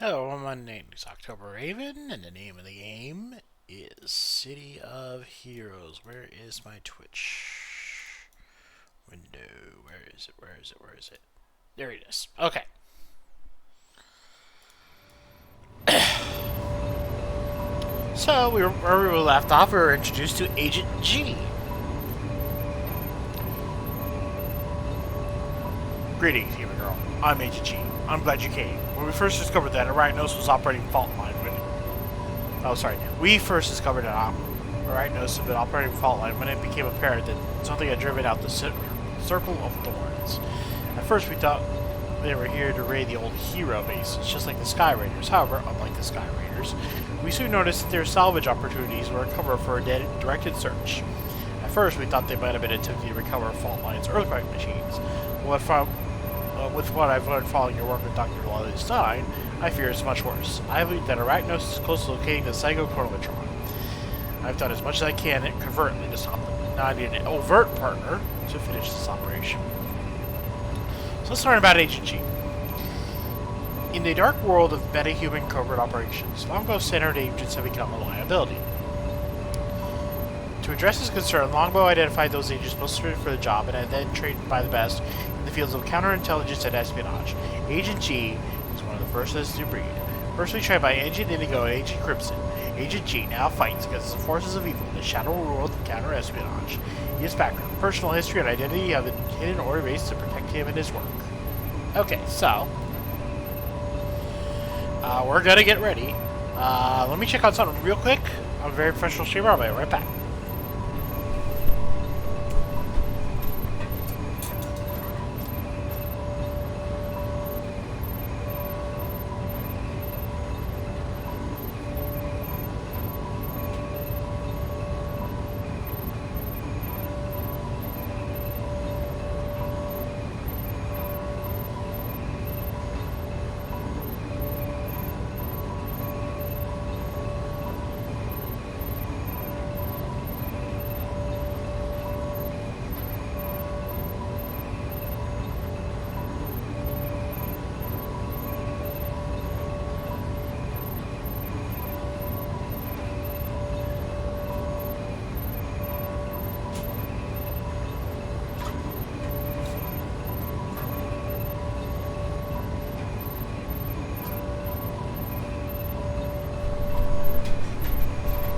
Hello, my name is October Raven, and the name of the game is City of Heroes. Where is my Twitch window? Where is it? Where is it? Where is it? There it is. Okay. So, where we left off, we were introduced to Agent G. Greetings, HEMA Girl. I'm Agent G. I'm glad you came. When we first discovered that Arachnos was operating Faultline, we first discovered that Arachnos had been operating Faultline when it became apparent that something had driven out the Circle of Thorns. At first, we thought they were here to raid the old hero bases, just like the Sky Raiders. However, unlike the Sky Raiders, we soon noticed that their salvage opportunities were a cover for a directed search. At first, we thought they might have been attempting to recover Faultline's earthquake machines. With what I've learned following your work with Dr. Lolly Stein, I fear it's much worse. I believe that Arachnos is close to locating the PsychoChronoMatron. I've done as much as I can covertly to stop them. Now I need an overt partner to finish this operation. So let's learn about Agent G. In the dark world of meta-human covert operations, Longbow-centered agents have become a liability. To address this concern, Longbow identified those agents most suited for the job and had then trained by the best in the fields of counterintelligence and espionage. Agent G is one of the first of this new breed. Firstly trained by Agent Indigo and Agent Crimson, Agent G now fights against the forces of evil in the shadow world of counter-espionage. His background, personal history, and identity have been hidden or erased to protect him and his work. Okay, so we're gonna get ready. Let me check out something real quick. I'm a very professional streamer. I'll be right back.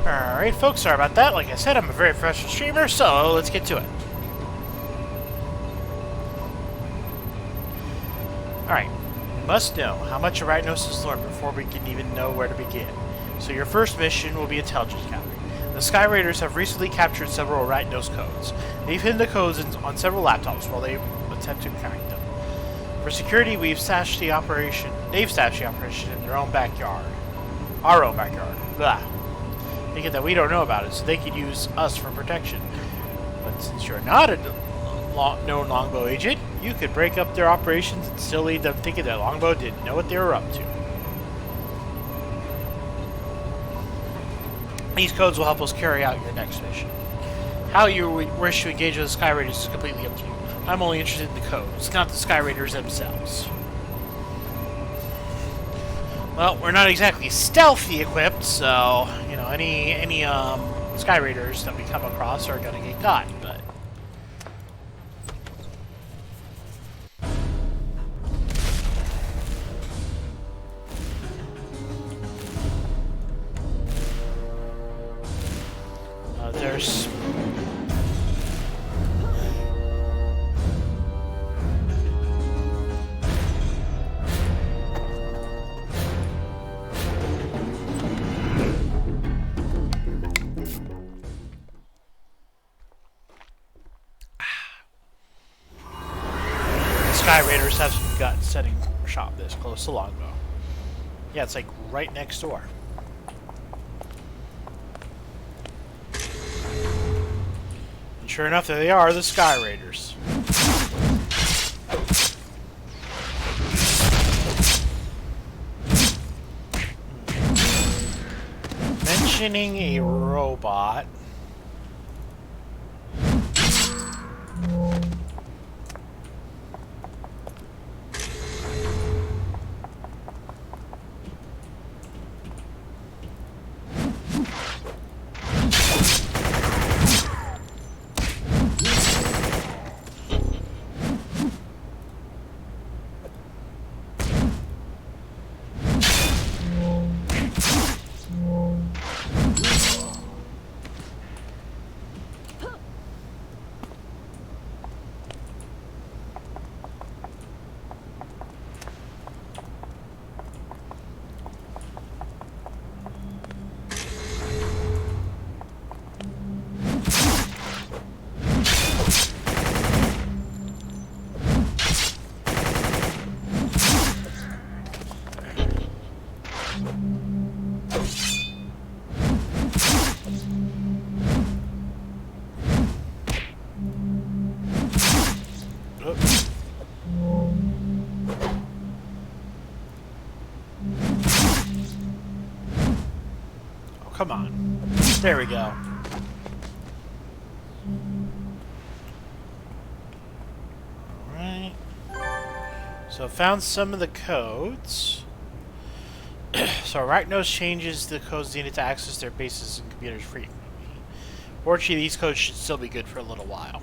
Alright folks, sorry about that. Like I said, I'm a very professional streamer, so let's get to it. Alright, we must know how much Arachnos has learned before we can even know where to begin. So your first mission will be intelligence gathering. The Sky Raiders have recently captured several Arachnos codes. They've hidden the codes on several laptops while they attempt to crack them. For security, they've stashed the operation in their own backyard. Our own backyard. Blah. Thinking that we don't know about it, so they could use us for protection. But since you're not a known Longbow agent, you could break up their operations and still leave them thinking that Longbow didn't know what they were up to. These codes will help us carry out your next mission. How you wish to engage with the Sky Raiders is completely up to you. I'm only interested in the codes, not the Sky Raiders themselves. Well, we're not exactly stealthy equipped, so, you know, any Sky Raiders that we come across are gonna get got, but... there's... Sky Raiders have some guts setting shop this close to Longbow. Yeah, it's like right next door. And sure enough, there they are, the Sky Raiders. Mentioning a robot. come on. There we go. Alright. So found some of the codes. So Arachnos changes the codes needed to access their bases and computers frequently. Fortunately, these codes should still be good for a little while.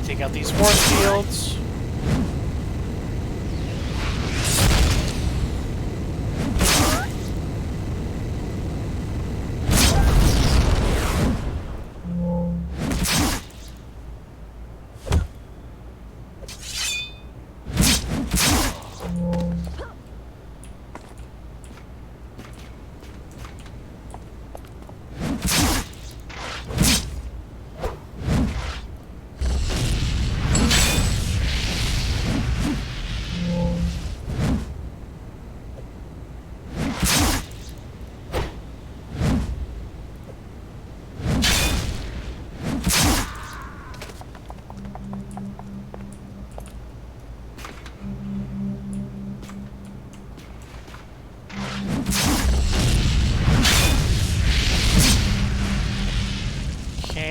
Take out these force fields.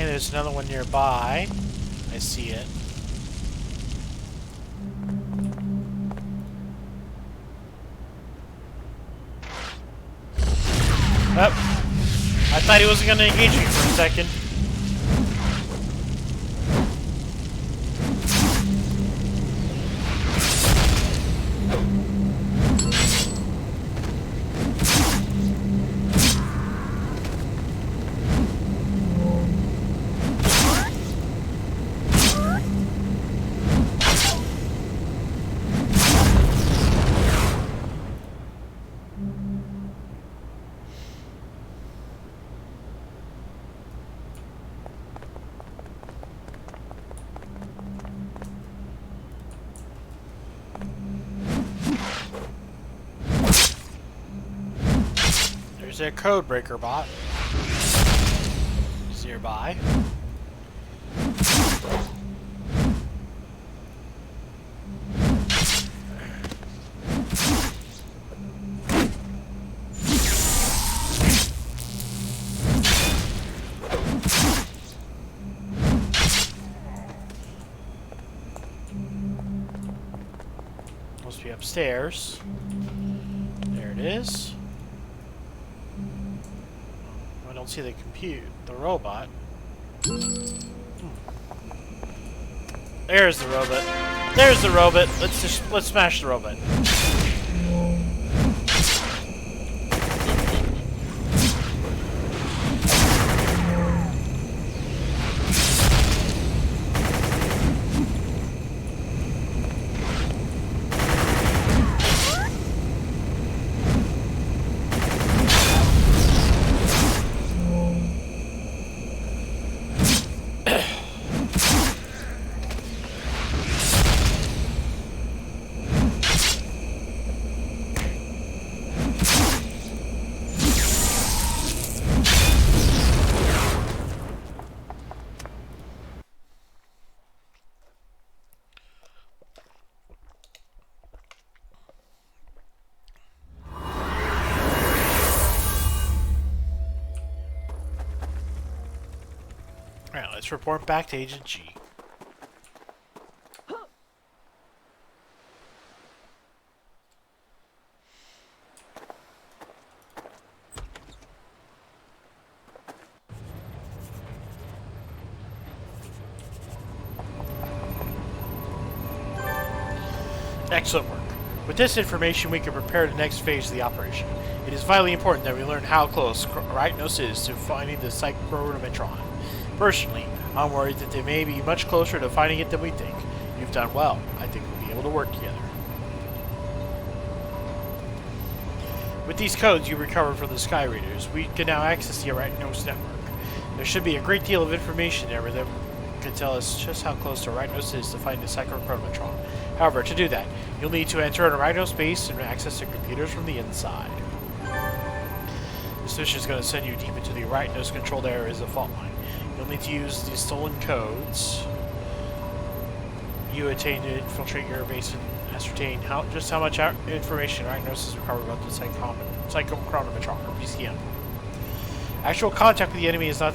There's another one nearby. I see it. Oh, I thought he wasn't going to engage me for a second. There's a code breaker bot. He's nearby. Must be upstairs. There it is. I don't see the robot. There's the robot. There's the robot. Let's smash the robot. Alright, let's report back to Agent G. Excellent work. With this information, we can prepare the next phase of the operation. It is vitally important that we learn how close Arachnos is to finding the PsychoChronoMatron. Personally, I'm worried that they may be much closer to finding it than we think. You've done well. I think we'll be able to work together. With these codes you recovered from the Sky Readers, we can now access the Arachnos network. There should be a great deal of information there that can tell us just how close to Arachnos is to finding the PsychoChronoMatron. However, to do that, you'll need to enter an Arachnos base and access the computers from the inside. This mission is going to send you deep into the Arachnos controlled areas of Faultline. You'll need to use the stolen codes you attain to infiltrate your base and ascertain just how much information Arachnos has recovered about the PsychoChronoMatron, or PCM. Actual contact with the enemy is not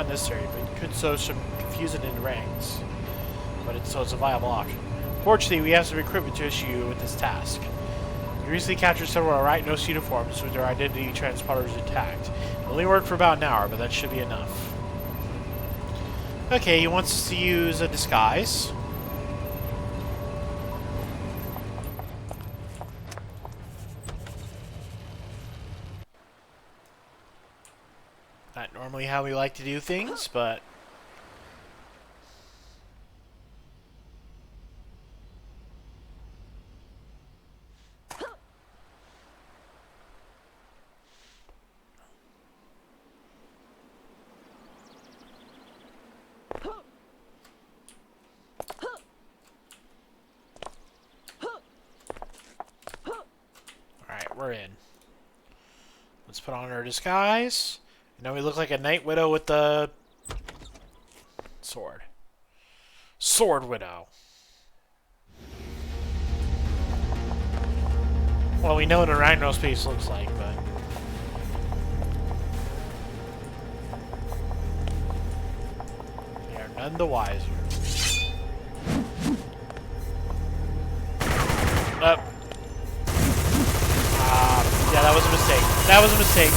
necessary, but could sow some confusion in the ranks. So it's a viable option. Fortunately, we have some equipment to issue you with this task. We recently captured several Arachnos uniforms with their identity transponders intact. It only worked for about an hour, but that should be enough. Okay, he wants us to use a disguise. Not normally how we like to do things, but... we're in. Let's put on our disguise. Now we look like a Night Widow with the sword. Sword Widow. Well, we know what a Arachnos base looks like, but... we are none the wiser. Up. Yeah, that was a mistake. That was a mistake.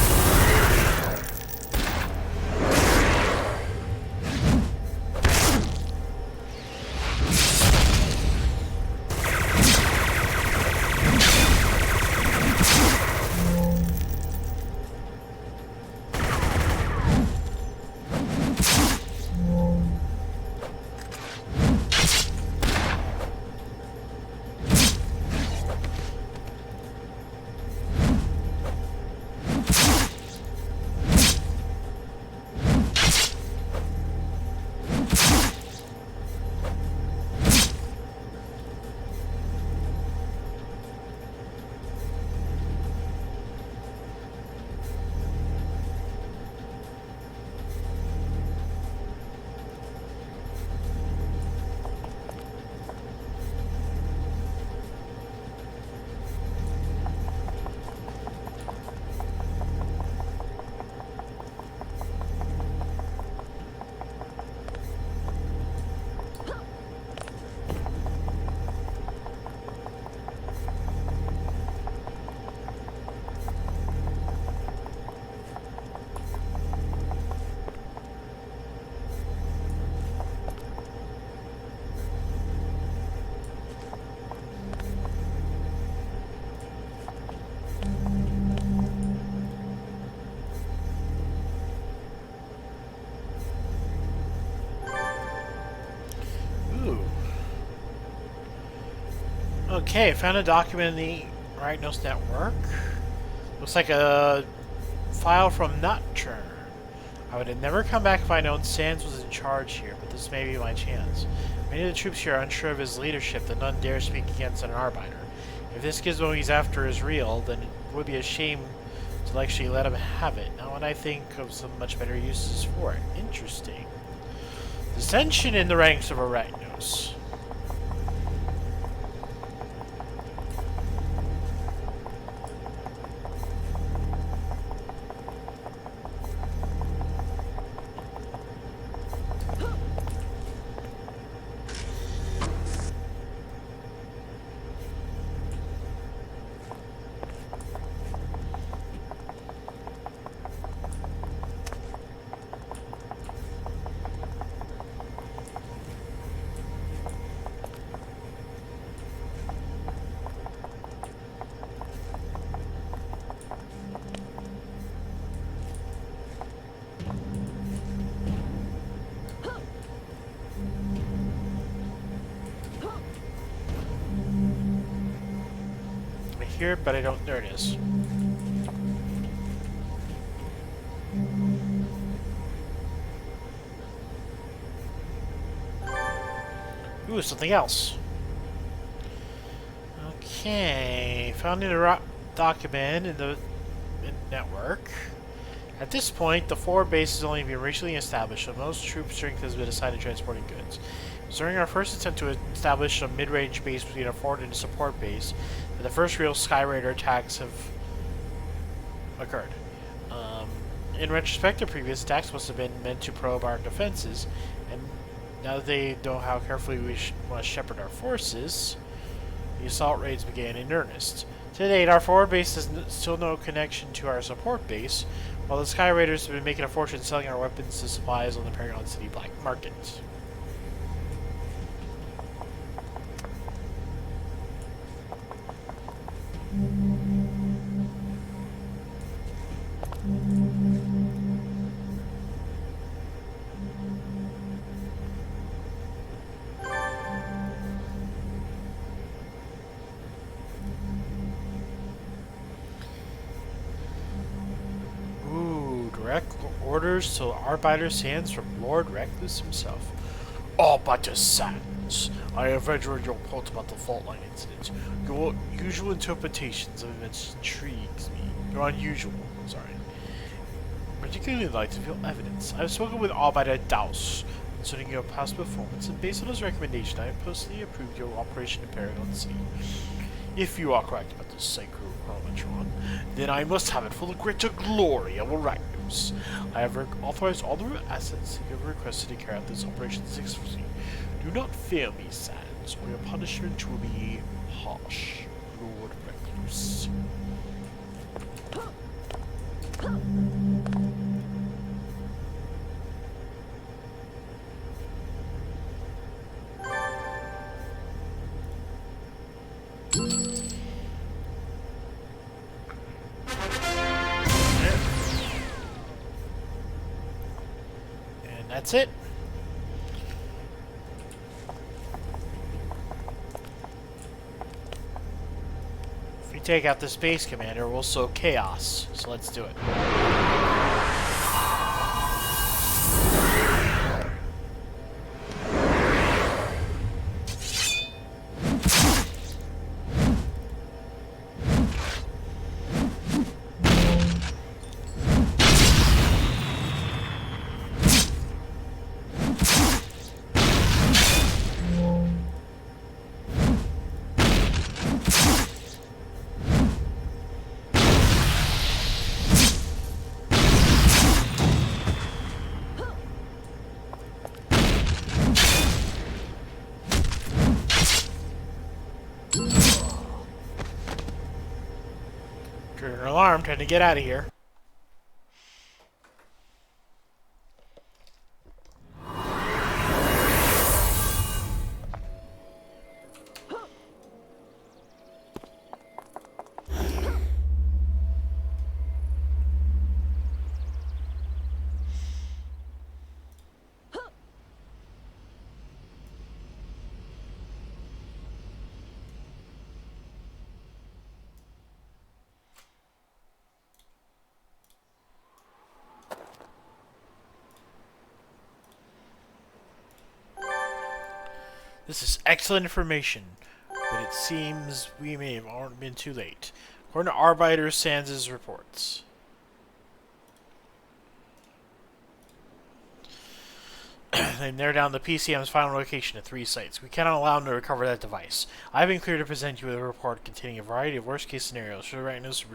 Okay, found a document in the Arachnos network. Looks like a file from Nocturne. I would have never come back if I'd known Sans was in charge here, but this may be my chance. Many of the troops here are unsure of his leadership, that none dare speak against an Arbiter. If this gizmo he's after is real, then it would be a shame to actually let him have it. Now when I think of some much better uses for it. Interesting. Dissension in the ranks of Arachnos. hear it, but I don't. There it is. Ooh, something else. Okay, found in a document in the network. At this point, the forward base has only been recently established, so most troop strength has been assigned to transporting goods. It was during our first attempt to establish a mid-range base between a forward and a support base that the first real Sky Raider attacks have occurred. In retrospect, the previous attacks must have been meant to probe our defenses, and now that they know how carefully we must shepherd our forces, the assault raids began in earnest. To date, our forward base has still no connection to our support base, while the Sky Raiders have been making a fortune selling our weapons to supplies on the Paragon City black market. Direct orders to Arbiter's hands from Lord Reckless himself. Arbiter Sands, I have read your report about the Faultline incident. Your usual interpretations of events intrigues me. Your unusual, particularly in light of your evidence. I have spoken with Arbiter Daus concerning your past performance, and based on his recommendation, I have personally approved your operation in Paragon City. If you are correct about the PsychoChronoMatron, then I must have it for the greater glory of Arachnos. I have authorized all the assets you have requested to carry out this operation successfully. Do not fail me, Sands, or your punishment will be harsh, Lord Recluse. That's it. If we take out the Space Commander, we'll sow chaos. So let's do it. Trigger alarm, trying to get out of here. This is excellent information, but it seems we may have already been too late. According to Arbiter Sands' reports. They narrowed down the PCM's final location at 3 sites. We cannot allow them to recover that device. I have been cleared to present you with a report containing a variety of worst-case scenarios should Arachnos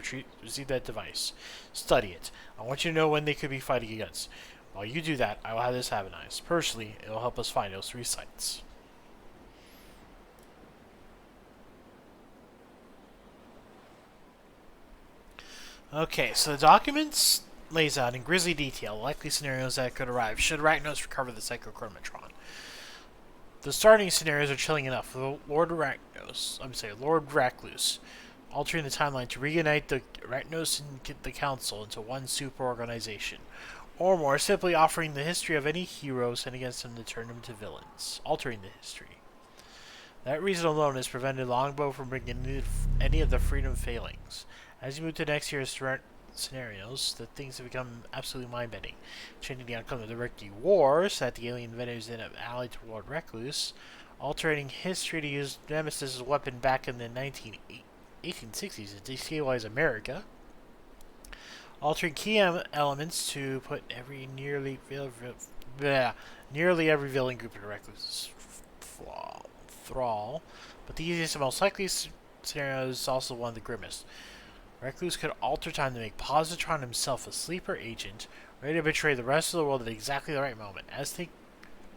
receive that device. Study it. I want you to know when they could be fighting against. While you do that, I will have this agonized. Personally, it will help us find those 3 sites. Okay, so the documents lays out in grisly detail likely scenarios that could arrive should Arachnos recover the PsychoChronoMatron. The starting scenarios are chilling enough. Lord Recluse, altering the timeline to reunite the Arachnos and the Council into one super organization, or more simply offering the history of any hero sent against them to turn them to villains, altering the history. That reason alone has prevented Longbow from bringing any of the freedom failings. As you move to next year's scenarios, the things have become absolutely mind-bending. Changing the outcome of the Ricky Wars, that the alien invaders end up allied toward Recluse, altering history to use Nemesis as a weapon back in the 1860s to destabilize America, altering key elements to put nearly every villain group in Recluse's thrall, but the easiest and most likely scenario is also one of the grimmest. Recluse could alter time to make Positron himself a sleeper agent, ready to betray the rest of the world at exactly the right moment. As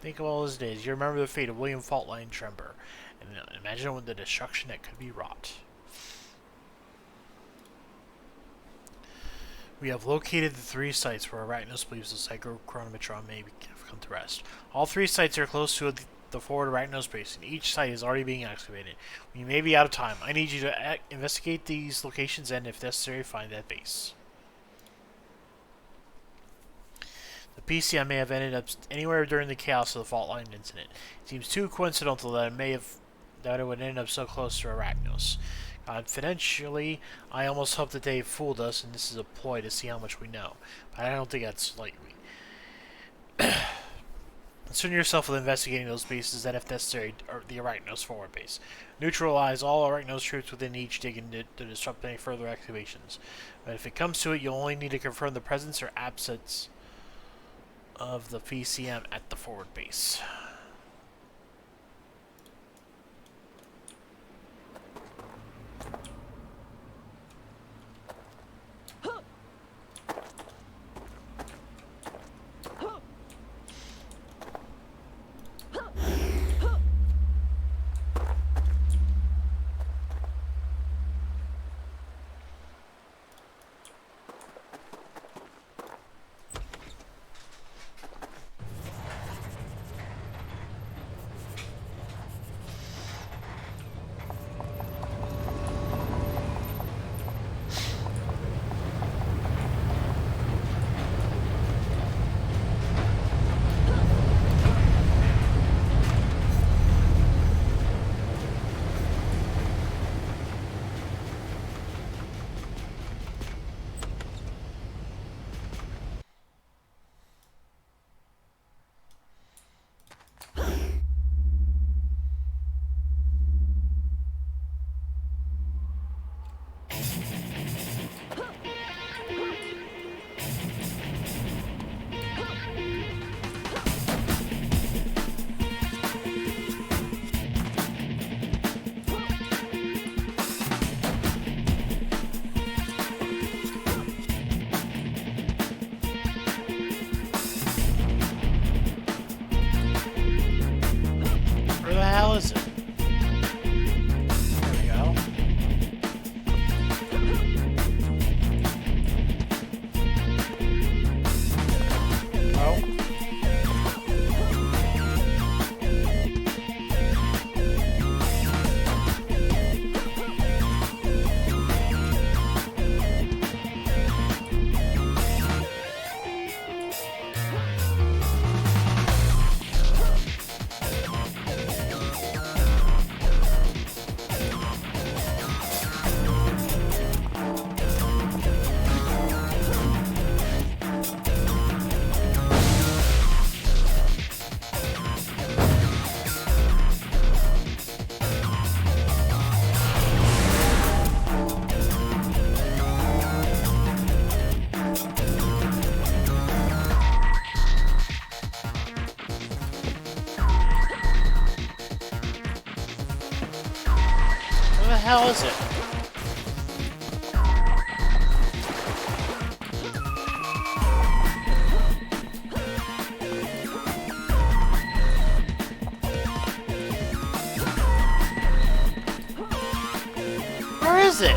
thinkable as it is, you remember the fate of William Faultline Trember, and imagine the destruction that could be wrought. We have located the 3 sites where Arachnos believes the PsychoChronoMatron may have come to rest. All 3 sites are close to the forward Arachnos base, and each site is already being excavated. We may be out of time. I need you to investigate these locations and, if necessary, find that base. The PCM may have ended up anywhere during the chaos of the Faultline incident. It seems too coincidental that it would end up so close to Arachnos. Confidentially, I almost hope that they fooled us, and this is a ploy to see how much we know. But I don't think that's likely. Concern yourself with investigating those bases that, if necessary, are the Arachnos forward base. Neutralize all Arachnos troops within each digging to disrupt any further excavations. But if it comes to it, you'll only need to confirm the presence or absence of the PCM at the forward base. Hell is it? Where is it?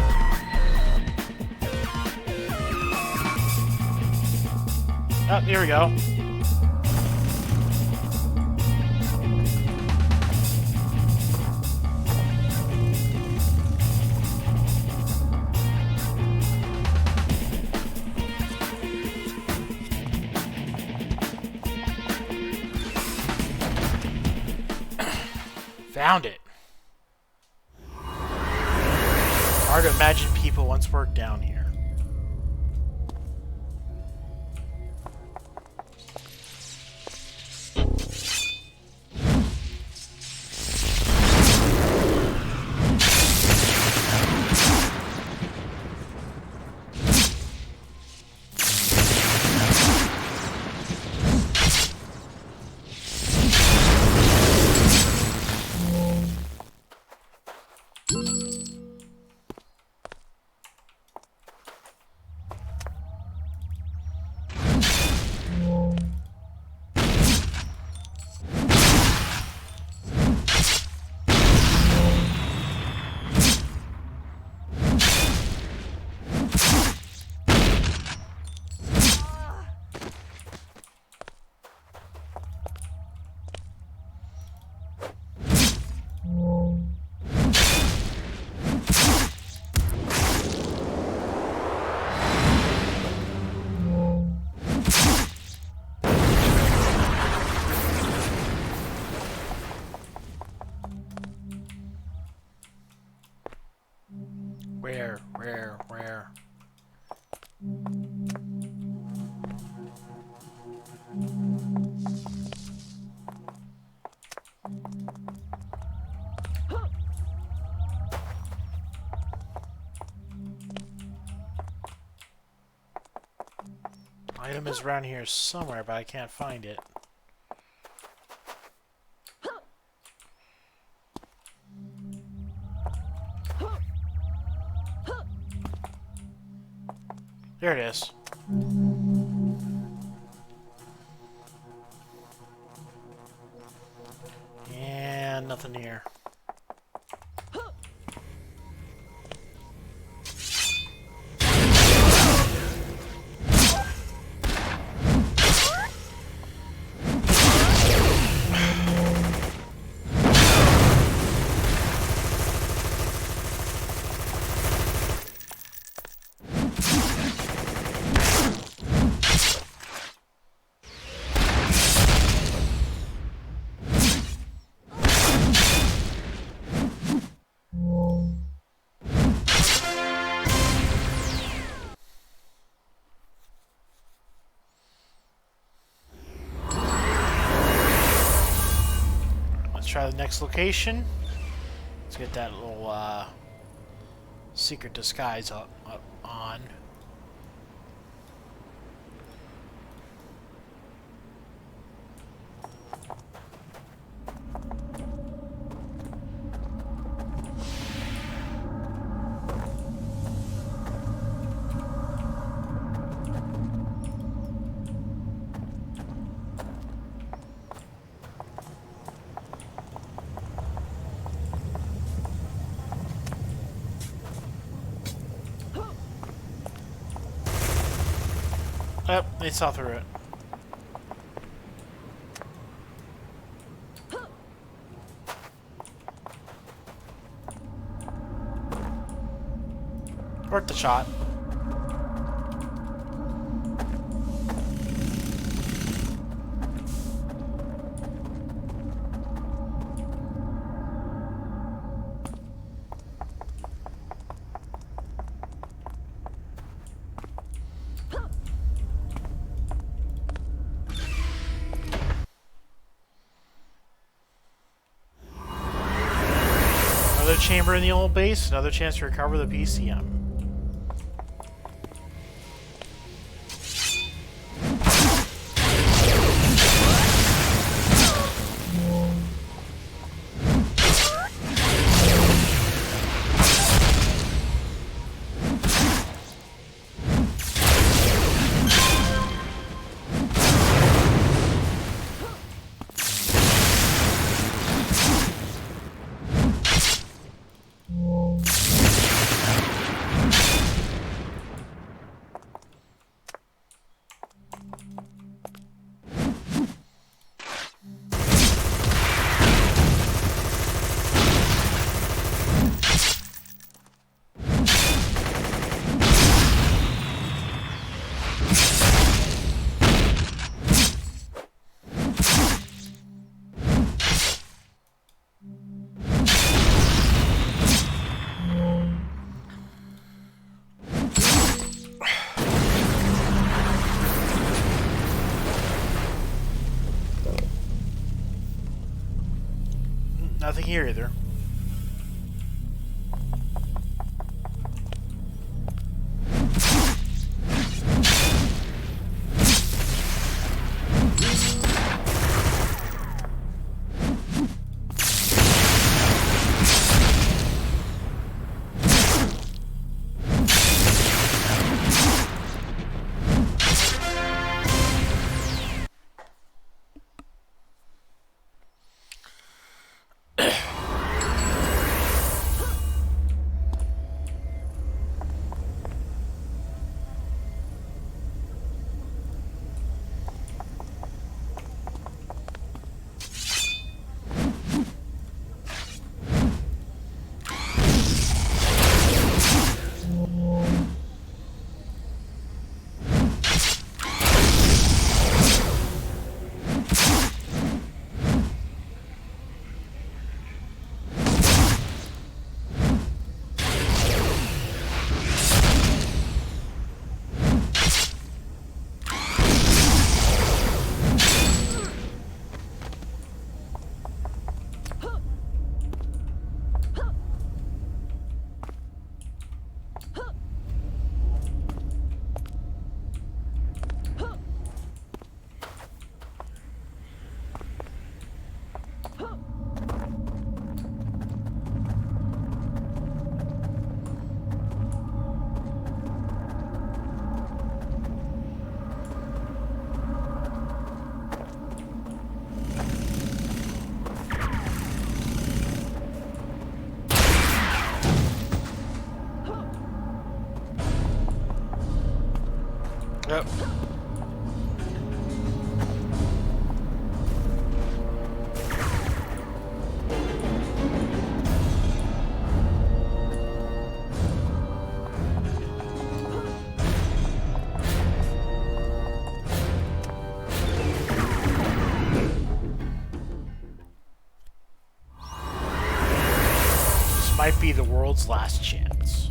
Oh, here we go. Found it. Hard to imagine people once worked down here. Where? Item is around here somewhere, but I can't find it. There it is. And nothing here. Try the next location. Let's get that little secret disguise up on. Yep, they saw through it. Worth the shot. Another chamber in the old base, another chance to recover the PCM. Nothing here either. Yep. This might be the world's last chance.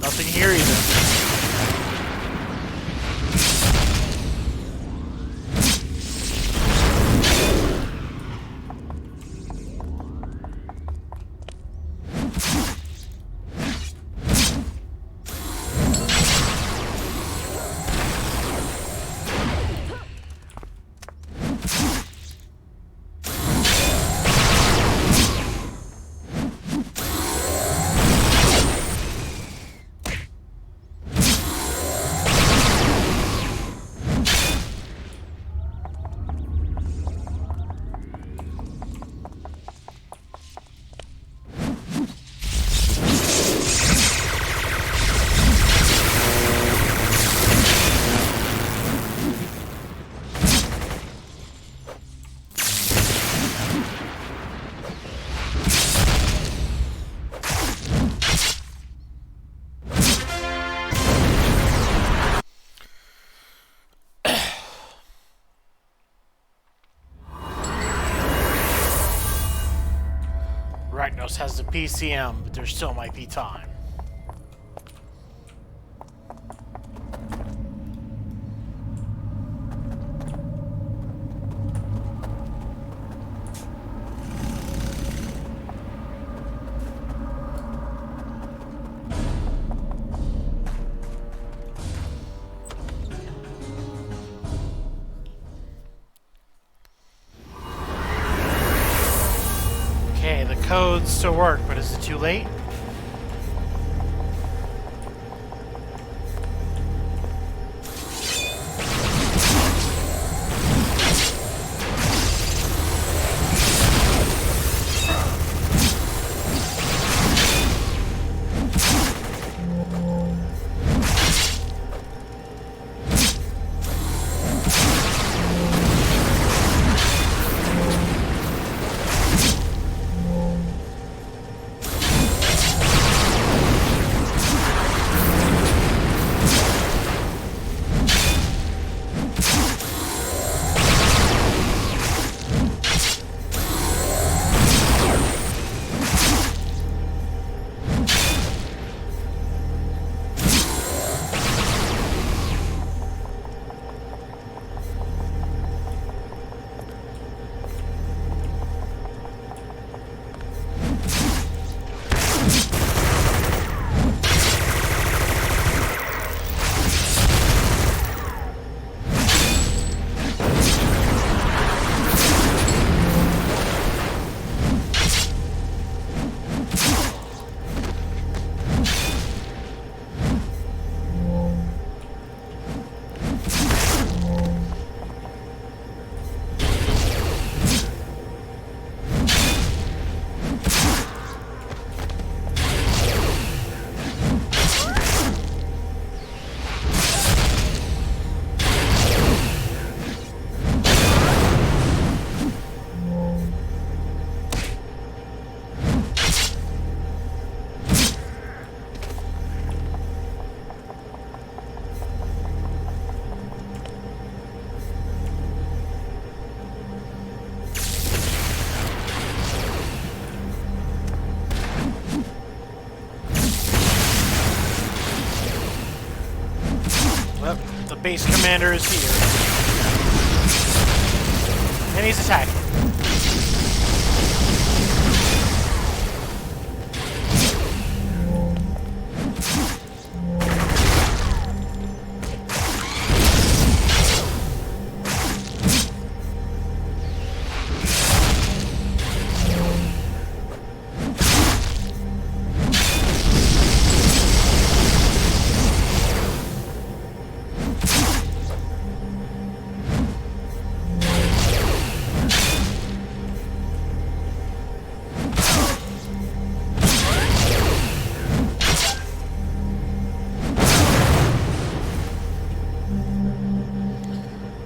Nothing here either. Arachnos has the PCM, but there still might be time. Okay, the codes still work, but is it too late? base commander is here. And he's attacking.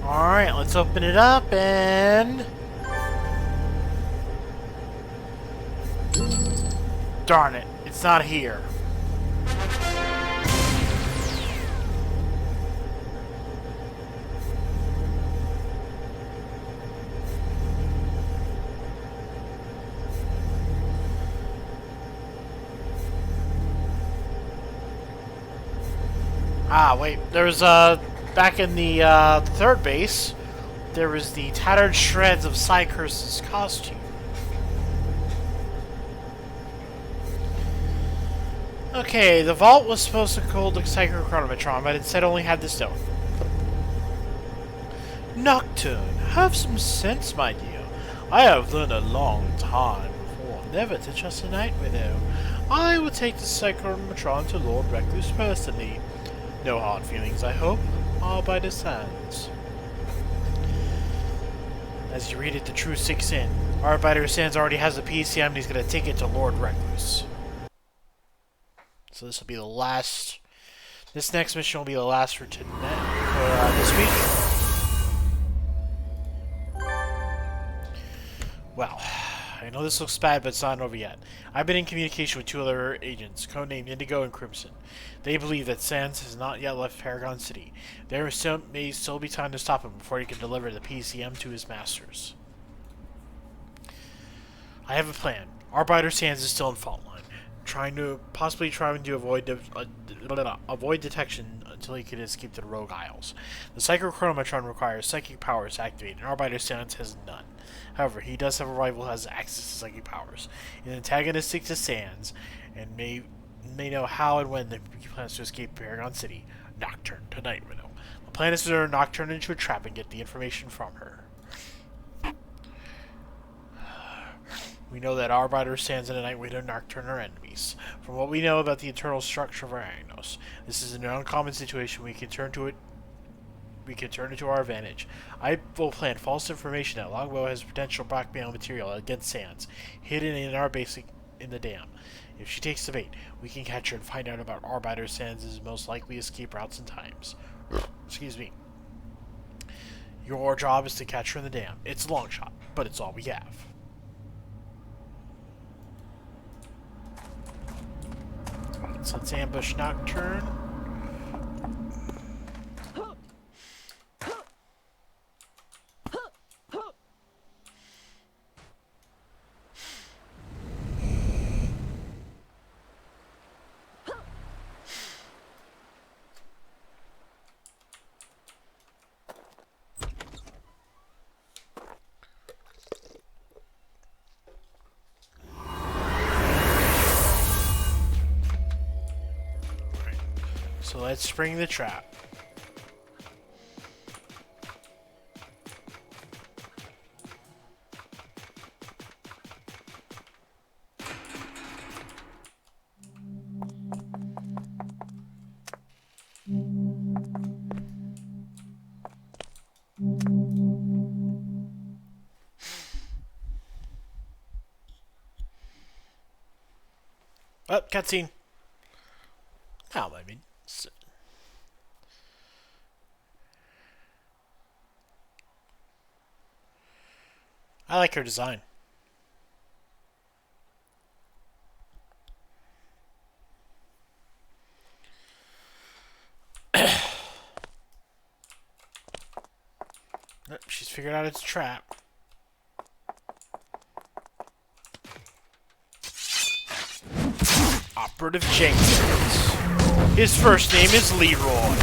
Alright, let's open it up and... Darn it, it's not here. Ah, wait, there was back in the third base, there was the tattered shreds of Psycho's costume. Okay, the vault was supposed to hold the PsychoChronoMatron, but instead only had the stone. Nocturne, have some sense, my dear. I have learned a long time before never to trust a night widow. I will take the PsychoChronoMatron to Lord Recluse personally. No hard feelings, I hope. Arbiter's Sands. As you read it, the truth sinks in. Arbiter's Sands already has the PCM and he's going to take it to Lord Recluse. So this will be the last... This next mission will be the last for tonight, for this week. Well, I know this looks bad, but it's not over yet. I've been in communication with two other agents, codenamed Indigo and Crimson. They believe that Sans has not yet left Paragon City. There may still be time to stop him before he can deliver the PCM to his masters. I have a plan. Arbiter Sans is still in Faultline, trying to avoid detection until he can escape to the Rogue Isles. The PsychoChronoMatron requires psychic powers to activate, and Arbiter Sans has none. However, he does have a rival who has access to psychic powers. He's antagonistic to Sans, and may know how and when he plans to escape Paragon City. Nocturne to Night Widow. The plan is to turn Nocturne into a trap and get the information from her. We know that Arbiter Sans and the Night Widow Nocturne are enemies. From what we know about the internal structure of Arachnos, this is an uncommon situation. We can turn to our advantage. I will plant false information that Longbow has potential blackmail material against Sans, hidden in our base in the dam. If she takes the bait, we can catch her and find out about Arbiter Sans' most likely escape routes and times. Excuse me. Your job is to catch her in the dam. It's a long shot, but it's all we have. So let's ambush Nocturne. So let's spring the trap. Oh, cutscene. Oh, I mean... I like her design. She's figured out it's a trap. Operative Jenkins. His first name is Leroy.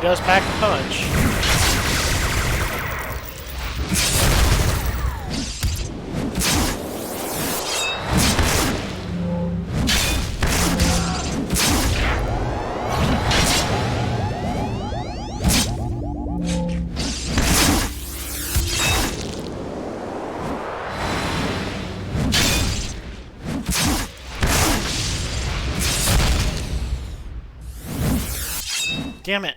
does pack a punch. Damn it.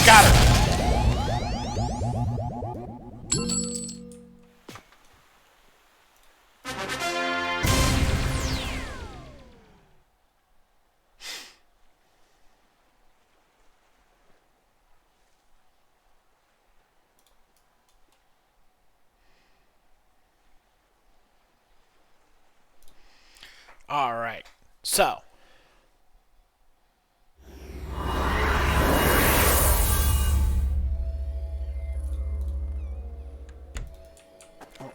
Got it. All right. So,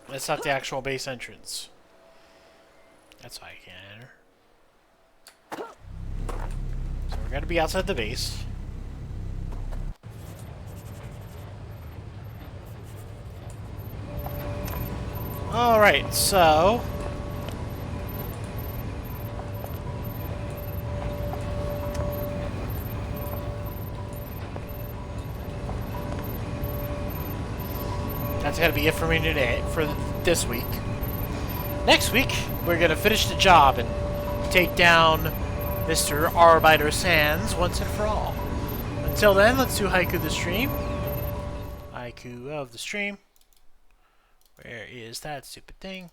that's not the actual base entrance. That's why I can't enter. So we're gonna be outside the base. All right. So. That's going to be it for me today, for this week. Next week, we're going to finish the job and take down Mr. Arbiter Sands once and for all. Until then, let's do Haiku the Stream. Haiku of the Stream. Where is that stupid thing?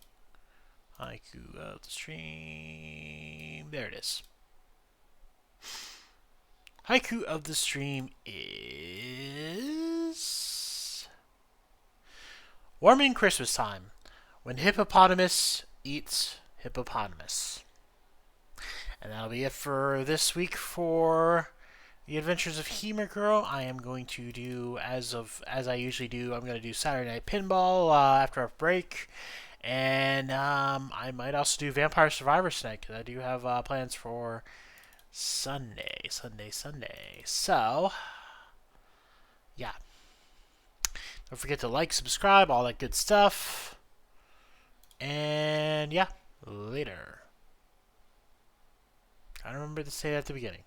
Haiku of the Stream. There it is. Haiku of the Stream is... Warming Christmas time, when hippopotamus eats hippopotamus. And that'll be it for this week for the Adventures of HEMA Girl. I am going to do, as I usually do, I'm going to do Saturday Night Pinball after a break. And I might also do Vampire Survivors tonight, because I do have plans for Sunday. So, yeah. Don't forget to like, subscribe, all that good stuff. And yeah, later. I remember to say that at the beginning.